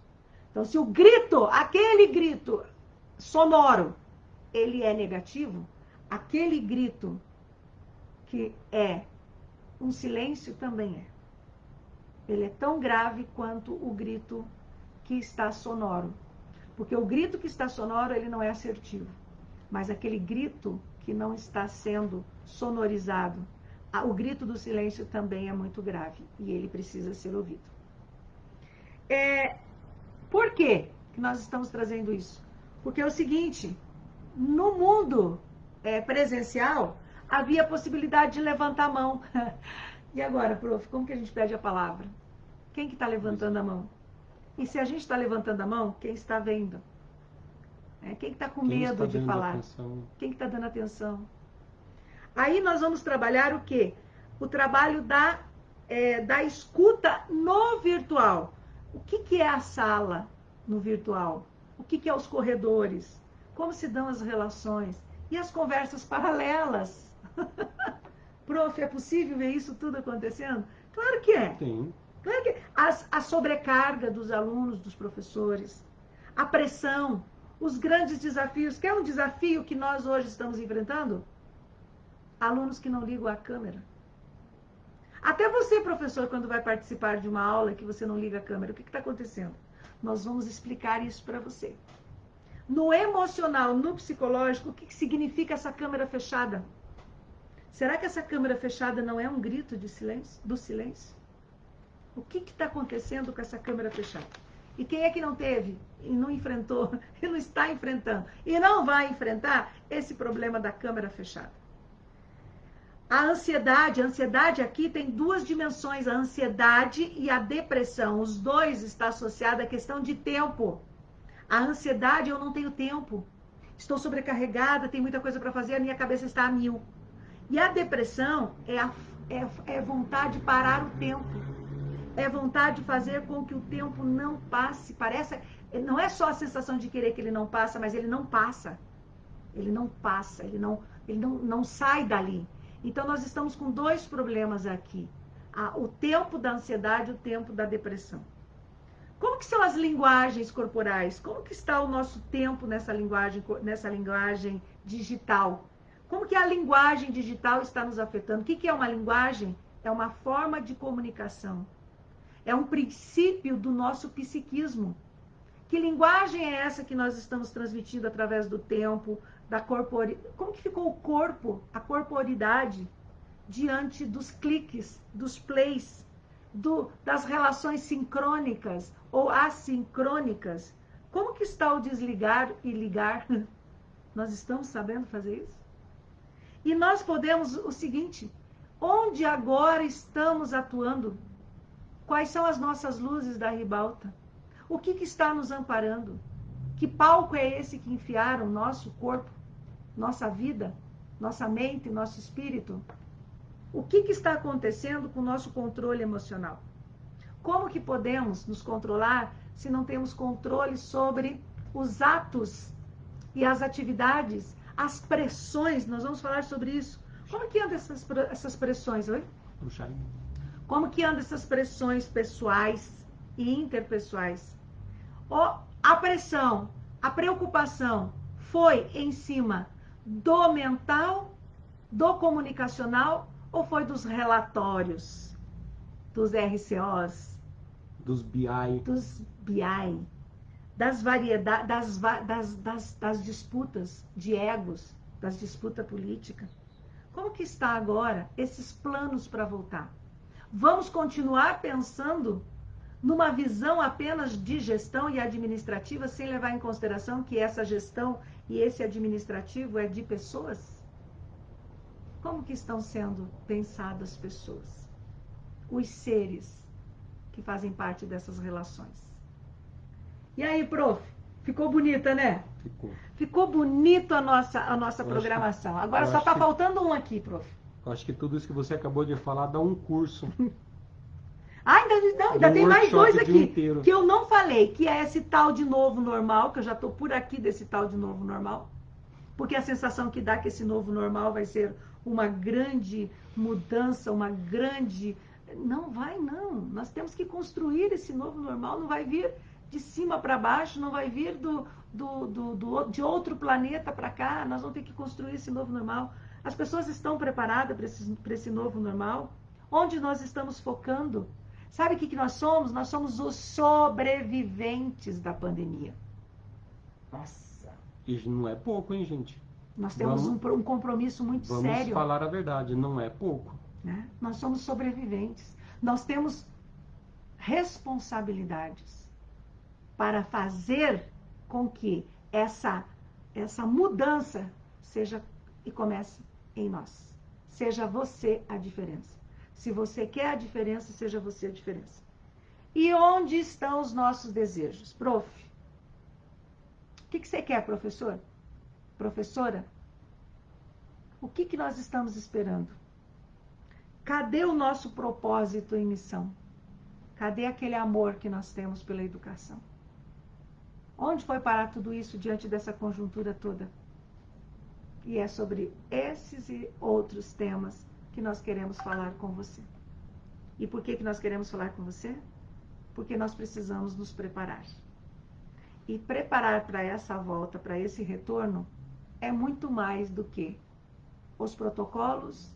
Então, se o grito, aquele grito sonoro, ele é negativo, aquele grito que é um silêncio também é. Ele é tão grave quanto o grito que está sonoro. Porque o grito que está sonoro, ele não é assertivo. Mas aquele grito que não está sendo sonorizado, o grito do silêncio também é muito grave. E ele precisa ser ouvido. Por quê que nós estamos trazendo isso? Porque é o seguinte, no mundo presencial, havia a possibilidade de levantar a mão. E agora, prof, como que a gente pede a palavra? Quem que está levantando a mão? E se a gente está levantando a mão, quem está vendo? Quem está com medo de falar? Atenção? Quem está dando atenção? Aí nós vamos trabalhar o quê? O trabalho da escuta no virtual. O que é a sala no virtual? O que é os corredores? Como se dão as relações? E as conversas paralelas? Prof, é possível ver isso tudo acontecendo? Claro que é. Sim. Claro que é. A sobrecarga dos alunos, dos professores, a pressão, os grandes desafios. Quer um desafio que nós hoje estamos enfrentando? Alunos que não ligam a câmera. Até você, professor, quando vai participar de uma aula que você não liga a câmera, o que está acontecendo? Nós vamos explicar isso para você. No emocional, no psicológico, o que significa essa câmera fechada? Será que essa câmera fechada não é um grito de silêncio, do silêncio? O que está acontecendo com essa câmera fechada? E quem é que não teve e não enfrentou, e não está enfrentando, e não vai enfrentar esse problema da câmera fechada? A ansiedade aqui tem 2 dimensões, a ansiedade e a depressão. Os dois estão associados à questão de tempo. A ansiedade, eu não tenho tempo. Estou sobrecarregada, tem muita coisa para fazer, a minha cabeça está a 1000. E a depressão é vontade de parar o tempo. É vontade de fazer com que o tempo não passe. Não é só a sensação de querer que ele não passa, mas ele não passa. Ele não passa, ele não sai dali. Então, nós estamos com 2 problemas aqui. O tempo da ansiedade e o tempo da depressão. Como que são as linguagens corporais? Como que está o nosso tempo nessa linguagem digital? Como que a linguagem digital está nos afetando? O que é uma linguagem? É uma forma de comunicação. É um princípio do nosso psiquismo. Que linguagem é essa que nós estamos transmitindo através do tempo, da corporidade? Como que ficou o corpo, a corporidade? diante dos cliques, dos plays, das relações sincrônicas ou assincrônicas? Como que está o desligar e ligar? Nós estamos sabendo fazer isso? E nós podemos, o seguinte, onde agora estamos atuando? Quais são as nossas luzes da ribalta? O que está nos amparando? Que palco é esse que enfiaram nosso corpo, nossa vida, nossa mente, nosso espírito? O que está acontecendo com o nosso controle emocional? Como que podemos nos controlar se não temos controle sobre os atos e as atividades, as pressões? Nós vamos falar sobre isso. Como que andam essas pressões? Oi? Como que andam essas pressões pessoais e interpessoais? A pressão, a preocupação foi em cima do mental, do comunicacional, ou foi dos relatórios, dos RCOs, dos BI, das variedades, das disputas de egos, das disputas políticas? Como que está agora esses planos para voltar? Vamos continuar pensando numa visão apenas de gestão e administrativa, sem levar em consideração que essa gestão e esse administrativo é de pessoas? Como que estão sendo pensadas as pessoas? Os seres que fazem parte dessas relações. E aí, prof? Ficou bonita, né? Ficou. Ficou bonito a nossa programação. Agora só está faltando um aqui, prof. Eu acho que tudo isso que você acabou de falar dá um curso. Ainda tem mais dois aqui que eu não falei, que é esse tal de novo normal, que eu já estou por aqui desse tal de novo normal, porque a sensação que dá que esse novo normal vai ser uma grande mudança, uma grande... Não vai, não. Nós temos que construir esse novo normal, não vai vir de cima para baixo, não vai vir de outro planeta para cá, nós vamos ter que construir esse novo normal. As pessoas estão preparadas para esse novo normal? Onde nós estamos focando? Sabe o que nós somos? Nós somos os sobreviventes da pandemia. Nossa! Isso não é pouco, hein, gente? Nós temos um compromisso muito sério. Vamos falar a verdade, não é pouco. Né? Nós somos sobreviventes. Nós temos responsabilidades para fazer com que essa mudança seja e comece em nós. Seja você a diferença. Se você quer a diferença, seja você a diferença. E onde estão os nossos desejos? Prof, o que você quer, professor? Professora? O que nós estamos esperando? Cadê o nosso propósito e missão? Cadê aquele amor que nós temos pela educação? Onde foi parar tudo isso diante dessa conjuntura toda? E é sobre esses e outros temas que nós queremos falar com você. E por que nós queremos falar com você? Porque nós precisamos nos preparar. E preparar para essa volta, para esse retorno, é muito mais do que os protocolos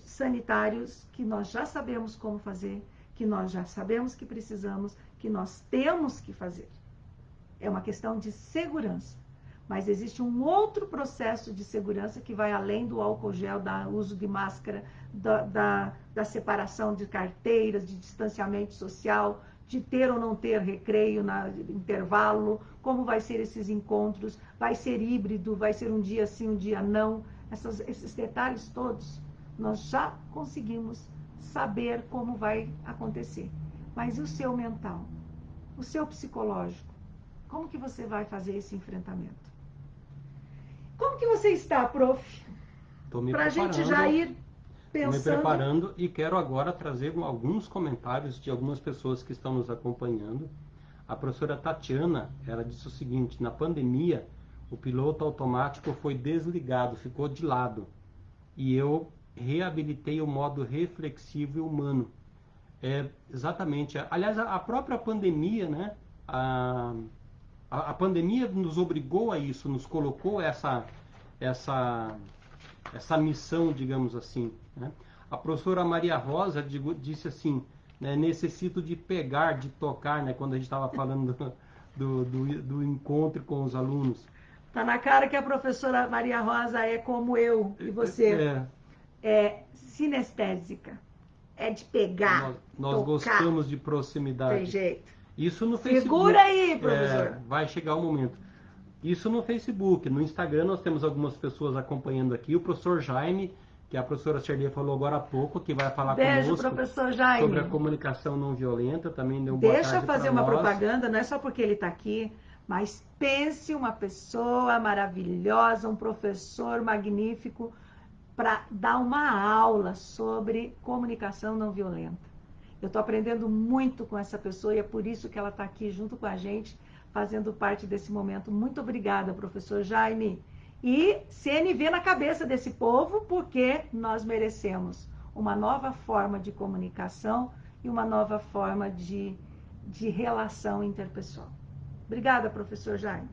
sanitários que nós já sabemos como fazer, que nós já sabemos que precisamos, que nós temos que fazer. É uma questão de segurança. Mas existe um outro processo de segurança que vai além do álcool gel, do uso de máscara, da separação de carteiras, de distanciamento social, de ter ou não ter recreio no intervalo, como vai ser esses encontros, vai ser híbrido, vai ser um dia sim, um dia não. Esses detalhes todos, nós já conseguimos saber como vai acontecer. Mas e o seu mental? O seu psicológico? Como que você vai fazer esse enfrentamento? Como que você está, prof? Estou me preparando. Para a gente já ir pensando. Estou me preparando e quero agora trazer alguns comentários de algumas pessoas que estão nos acompanhando. A professora Tatiana, ela disse o seguinte: na pandemia, o piloto automático foi desligado, ficou de lado. E eu reabilitei o modo reflexivo e humano. Exatamente. Aliás, a própria pandemia, né? A pandemia nos obrigou a isso, nos colocou essa missão, digamos assim. Né? A professora Maria Rosa disse assim, né, necessito de pegar, de tocar, né, quando a gente estava falando do encontro com os alunos. Tá na cara que a professora Maria Rosa é como eu e você. é sinestésica. É de pegar, Nós tocar. Gostamos de proximidade. Tem jeito. Isso no Segura aí, professor. Vai chegar o momento. Isso no Facebook. No Instagram nós temos algumas pessoas acompanhando aqui. O professor Jaime, que a professora Sherlia falou agora há pouco, que vai falar Beijo, conosco professor Jaime. sobre a comunicação não violenta. Também deu boa Deixa eu tarde fazer pra uma nós. propaganda, não é só porque ele está aqui, mas pense uma pessoa maravilhosa, um professor magnífico, para dar uma aula sobre comunicação não violenta. Eu estou aprendendo muito com essa pessoa e é por isso que ela está aqui junto com a gente, fazendo parte desse momento. Muito obrigada, professor Jaime. E CNV na cabeça desse povo, porque nós merecemos uma nova forma de comunicação e uma nova forma de relação interpessoal. Obrigada, professor Jaime.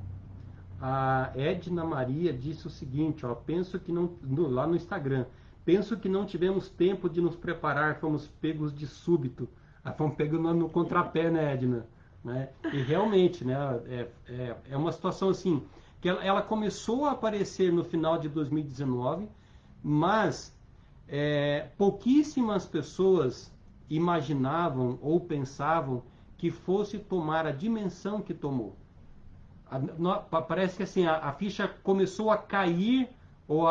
A Edna Maria disse o seguinte, ó, penso que não, lá no Instagram, penso que não tivemos tempo de nos preparar, fomos pegos de súbito. Fomos pegos no contrapé, né, Edna? Né? E realmente, né, é uma situação assim, que ela começou a aparecer no final de 2019, mas pouquíssimas pessoas imaginavam ou pensavam que fosse tomar a dimensão que tomou. Parece que assim, a ficha começou a cair, ou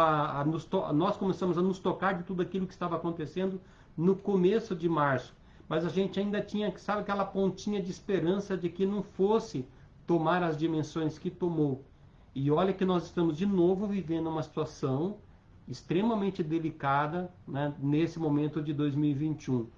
nós começamos a nos tocar de tudo aquilo que estava acontecendo no começo de março. Mas a gente ainda tinha, sabe, aquela pontinha de esperança de que não fosse tomar as dimensões que tomou. E olha que nós estamos de novo vivendo uma situação extremamente delicada, né, nesse momento de 2021.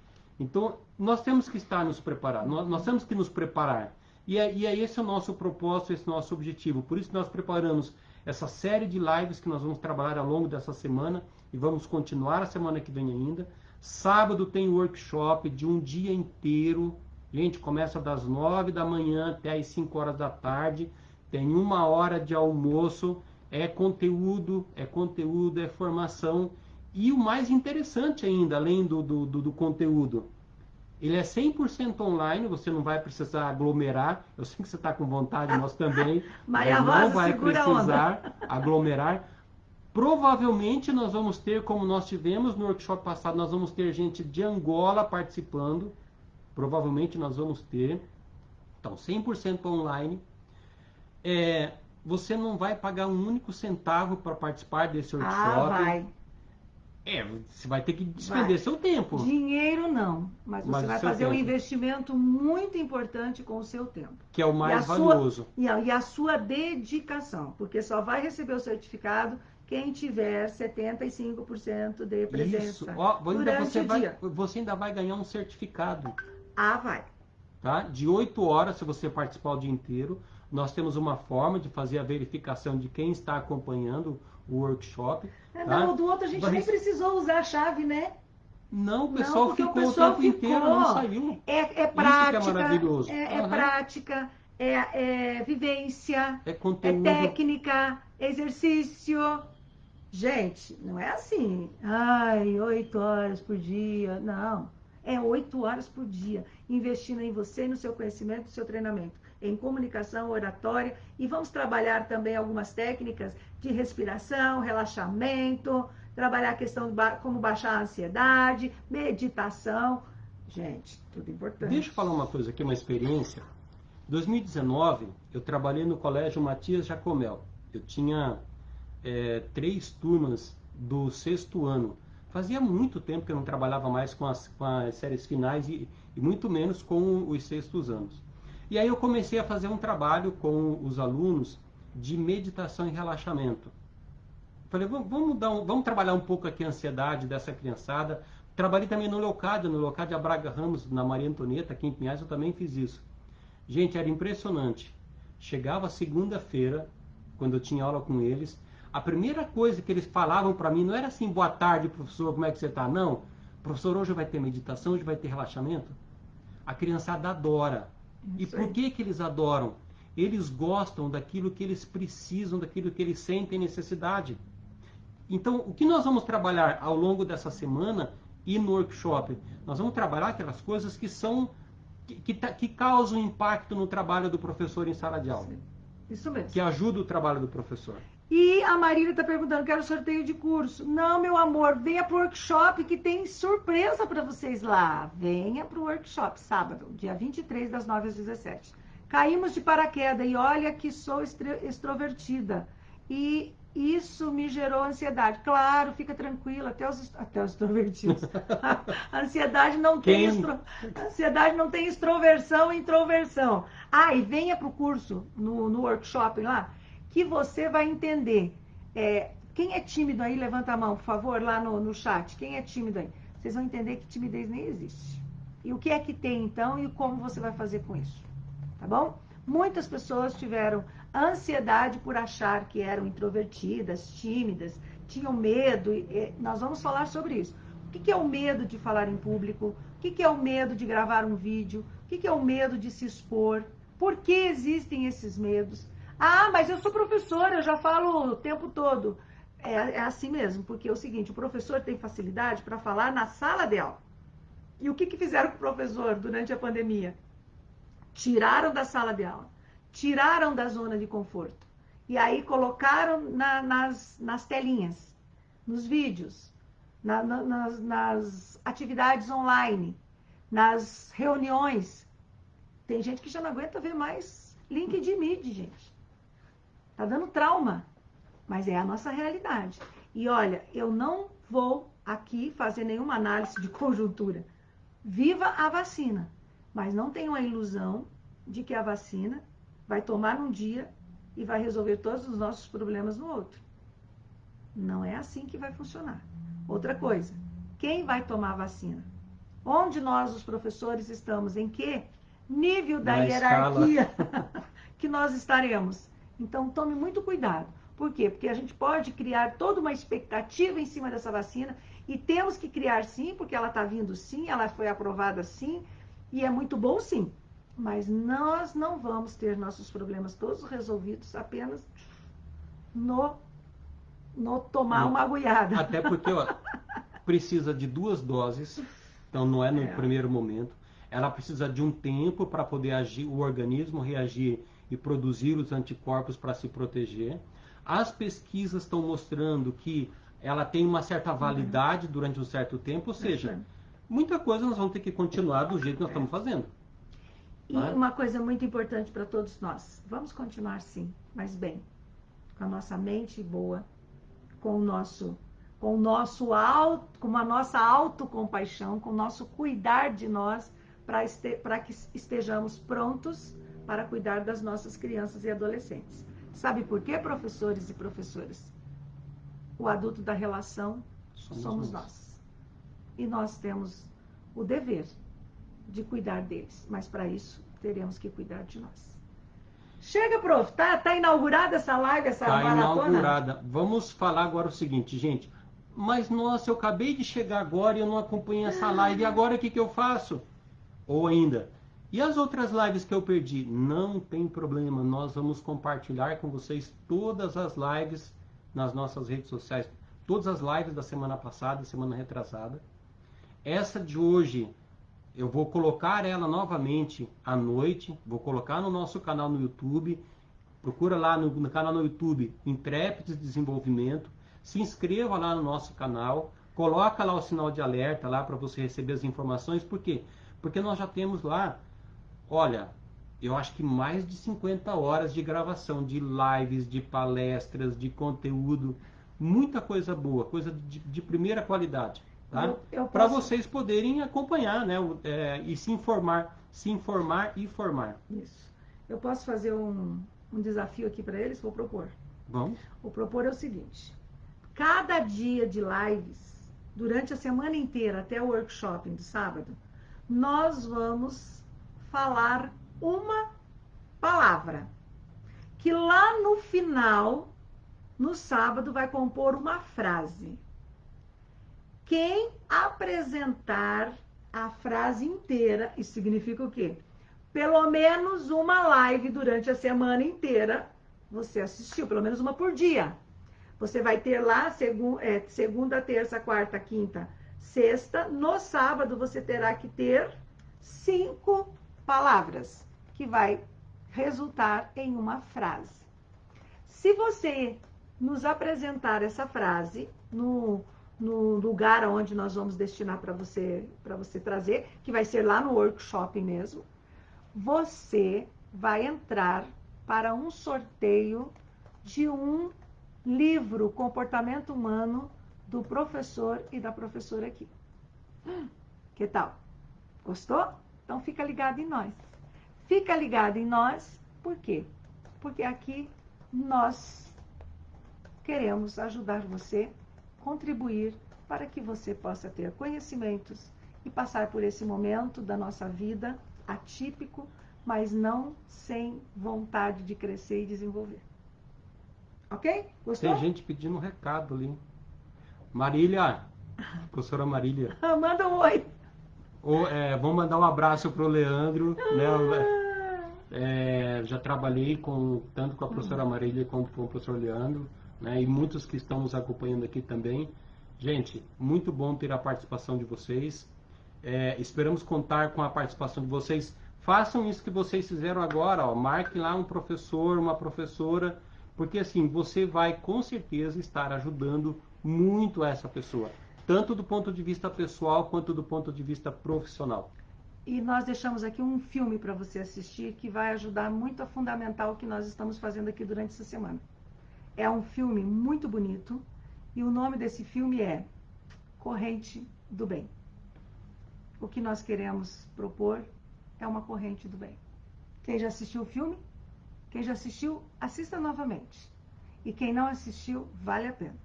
Então, nós temos que estar nos preparando, nós temos que nos preparar. E é esse o nosso propósito, esse nosso objetivo. Por isso nós preparamos essa série de lives que nós vamos trabalhar ao longo dessa semana e vamos continuar a semana que vem ainda. Sábado tem workshop de um dia inteiro. Gente, começa das 9 da manhã até as 5 horas da tarde. Tem 1 hora de almoço. É conteúdo, é formação. E o mais interessante ainda, além do conteúdo, ele é 100% online, você não vai precisar aglomerar. Eu sei que você está com vontade, nós também. Mas não vai precisar aglomerar. Provavelmente nós vamos ter, como nós tivemos no workshop passado, nós vamos ter gente de Angola participando. Provavelmente nós vamos ter. Então, 100% online. Você não vai pagar um único centavo para participar desse workshop. Vai. Você vai ter que despender seu tempo. Dinheiro não, mas você vai fazer um investimento muito importante com o seu tempo. Que é o mais valioso. E a sua dedicação, porque só vai receber o certificado quem tiver 75% de presença. Isso. Durante o dia. Você ainda vai ganhar um certificado. Vai. Tá? De 8 horas, se você participar o dia inteiro. Nós temos uma forma de fazer a verificação de quem está acompanhando o workshop. Tá? Do outro a gente nem precisou usar a chave, né? Não, o pessoal ficou o tempo inteiro, não saiu. É prática, isso que é maravilhoso. Prática, vivência, conteúdo. É técnica, exercício. Gente, não é assim, 8 horas por dia, não. É 8 horas por dia, investindo em você, no seu conhecimento, no seu treinamento, em comunicação, oratória, e vamos trabalhar também algumas técnicas de respiração, relaxamento, trabalhar a questão de como baixar a ansiedade, meditação. Gente, tudo importante. Deixa eu falar uma coisa aqui, uma experiência. Em 2019, eu trabalhei no Colégio Matias Jacomel. Eu tinha 3 turmas do 6º ano. Fazia muito tempo que eu não trabalhava mais com as séries finais e muito menos com os 6º anos. E aí eu comecei a fazer um trabalho com os alunos de meditação e relaxamento. Falei, vamos trabalhar um pouco aqui a ansiedade dessa criançada. Trabalhei também no Leocádia Braga Ramos, na Maria Antonieta, aqui em Pinhais, eu também fiz isso. Gente, era impressionante. Chegava segunda-feira, quando eu tinha aula com eles, a primeira coisa que eles falavam para mim não era assim, boa tarde, professor, como é que você está? Não, professor, hoje vai ter meditação, hoje vai ter relaxamento. A criançada adora. E por que eles adoram? Eles gostam daquilo que eles precisam, daquilo que eles sentem necessidade. Então, o que nós vamos trabalhar ao longo dessa semana e no workshop? Nós vamos trabalhar aquelas coisas que causam impacto no trabalho do professor em sala de aula. Isso mesmo. Que ajuda o trabalho do professor. E a Marília está perguntando, quero sorteio de curso. Não, meu amor, venha para o workshop que tem surpresa para vocês lá. Venha para o workshop, sábado, dia 23, das 9 às 17. Caímos de paraquedas e olha que sou extrovertida. E isso me gerou ansiedade. Claro, fica tranquila, até os extrovertidos. A ansiedade não tem ansiedade não tem extroversão e introversão. Ah, e venha para o curso, no workshop lá, que você vai entender. Quem é tímido aí, levanta a mão, por favor, lá no chat. Quem é tímido aí? Vocês vão entender que timidez nem existe. E o que é que tem, então, e como você vai fazer com isso. Tá bom? Muitas pessoas tiveram ansiedade por achar que eram introvertidas, tímidas, tinham medo. Nós vamos falar sobre isso. O que é o medo de falar em público? O que é o medo de gravar um vídeo? O que é o medo de se expor? Por que existem esses medos? Ah, mas eu sou professora, eu já falo o tempo todo. É assim mesmo, porque é o seguinte, o professor tem facilidade para falar na sala de aula. E o que fizeram com o professor durante a pandemia? Tiraram da sala de aula, tiraram da zona de conforto. E aí colocaram nas telinhas, nos vídeos, nas atividades online, nas reuniões. Tem gente que já não aguenta ver mais link de Meet, gente. Tá dando trauma, mas é a nossa realidade. E olha, eu não vou aqui fazer nenhuma análise de conjuntura. Viva a vacina, mas não tenham a ilusão de que a vacina vai tomar num dia e vai resolver todos os nossos problemas no outro. Não é assim que vai funcionar. Outra coisa, quem vai tomar a vacina? Onde nós, os professores, estamos? Em que nível da hierarquia que nós estaremos? Então, tome muito cuidado. Por quê? Porque a gente pode criar toda uma expectativa em cima dessa vacina e temos que criar sim, porque ela está vindo sim, ela foi aprovada sim, e é muito bom sim. Mas nós não vamos ter nossos problemas todos resolvidos apenas no tomar uma agulhada. Até porque, ó, precisa de 2 doses, então não é no primeiro momento. Ela precisa de um tempo para poder agir, o organismo reagir e produzir os anticorpos para se proteger. As pesquisas estão mostrando que ela tem uma certa validade durante um certo tempo, ou seja, muita coisa nós vamos ter que continuar do jeito que nós estamos fazendo. E uma coisa muito importante para todos nós, vamos continuar sim, mas bem, com a nossa mente boa, com a nossa autocompaixão, com o nosso cuidar de nós, para que estejamos prontos para cuidar das nossas crianças e adolescentes. Sabe por quê, professores e professoras? O adulto da relação somos nós. E nós temos o dever de cuidar deles, mas para isso teremos que cuidar de nós. Chega, prof, tá inaugurada essa live, essa maratona? Tá inaugurada. Vamos falar agora o seguinte, gente. Mas, nossa, eu acabei de chegar agora e eu não acompanhei essa live. E agora o que eu faço? Ou ainda, e as outras lives que eu perdi? Não tem problema, nós vamos compartilhar com vocês todas as lives nas nossas redes sociais. Todas as lives da semana passada e semana retrasada. Essa de hoje, eu vou colocar ela novamente à noite. Vou colocar no nosso canal no YouTube. Procura lá no canal no YouTube, Intrépidos Desenvolvimento. Se inscreva lá no nosso canal. Coloca lá o sinal de alerta lá para você receber as informações. Por quê? Porque nós já temos lá, olha, eu acho que mais de 50 horas de gravação, de lives, de palestras, de conteúdo. Muita coisa boa, coisa de primeira qualidade. Tá? Para vocês poderem acompanhar, né? E se informar e formar. Isso. Eu posso fazer um desafio aqui para eles? Vou propor. Vamos. Vou propor o seguinte. Cada dia de lives, durante a semana inteira, até o workshop do sábado, nós vamos falar uma palavra, que lá no final, no sábado, vai compor uma frase. Quem apresentar a frase inteira, isso significa o quê? Pelo menos uma live durante a semana inteira, você assistiu, pelo menos uma por dia. Você vai ter lá segunda, terça, quarta, quinta, sexta. No sábado, você terá que ter 5 palavras, que vai resultar em uma frase. Se você nos apresentar essa frase no lugar onde nós vamos destinar para você trazer, que vai ser lá no workshop mesmo, você vai entrar para um sorteio de um livro Comportamento Humano do professor e da professora aqui. Que tal? Gostou? Então fica ligado em nós. Fica ligado em nós, por quê? Porque aqui nós queremos ajudar você, contribuir para que você possa ter conhecimentos e passar por esse momento da nossa vida atípico, mas não sem vontade de crescer e desenvolver. Ok? Gostou? Tem gente pedindo um recado ali. Marília, professora Marília. Manda um oi. Vamos mandar um abraço para o Leandro, né? Já trabalhei tanto com a professora Marília quanto com o professor Leandro, né? E muitos que estão nos acompanhando aqui também. Gente, muito bom ter a participação de vocês. Esperamos contar com a participação de vocês. Façam isso que vocês fizeram agora, ó. Marquem lá um professor, uma professora, porque assim, você vai com certeza estar ajudando muito essa pessoa, tanto do ponto de vista pessoal quanto do ponto de vista profissional. E nós deixamos aqui um filme para você assistir que vai ajudar muito a fundamentar o que nós estamos fazendo aqui durante essa semana. É um filme muito bonito e o nome desse filme é Corrente do Bem. O que nós queremos propor é uma corrente do bem. Quem já assistiu o filme? Quem já assistiu, assista novamente. E quem não assistiu, vale a pena.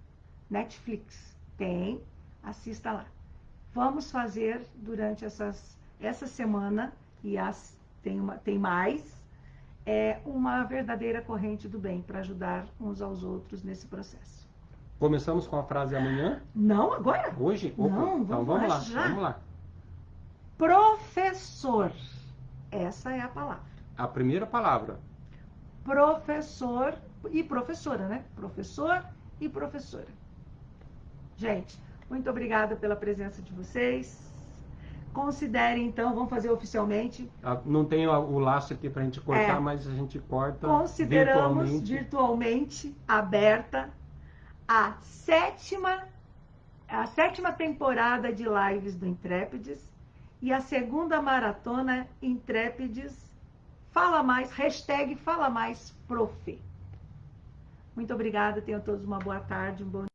Netflix tem, assista lá. Vamos fazer durante essa semana, e tem mais, uma verdadeira corrente do bem para ajudar uns aos outros nesse processo. Começamos com a frase amanhã? Não, agora? Hoje? Opa, não, então vamos lá, vamos lá. Professor. Essa é a palavra. A primeira palavra. Professor e professora, né? Professor e professora. Gente, muito obrigada pela presença de vocês. Considerem, então, vamos fazer oficialmente. Não tem o laço aqui pra gente cortar, mas a gente corta Consideramos virtualmente aberta a sétima temporada de lives do Intrépides e a segunda maratona Intrépides Fala Mais, #FalaMaisProfe. Muito obrigada, tenham todos uma boa tarde, um bom dia.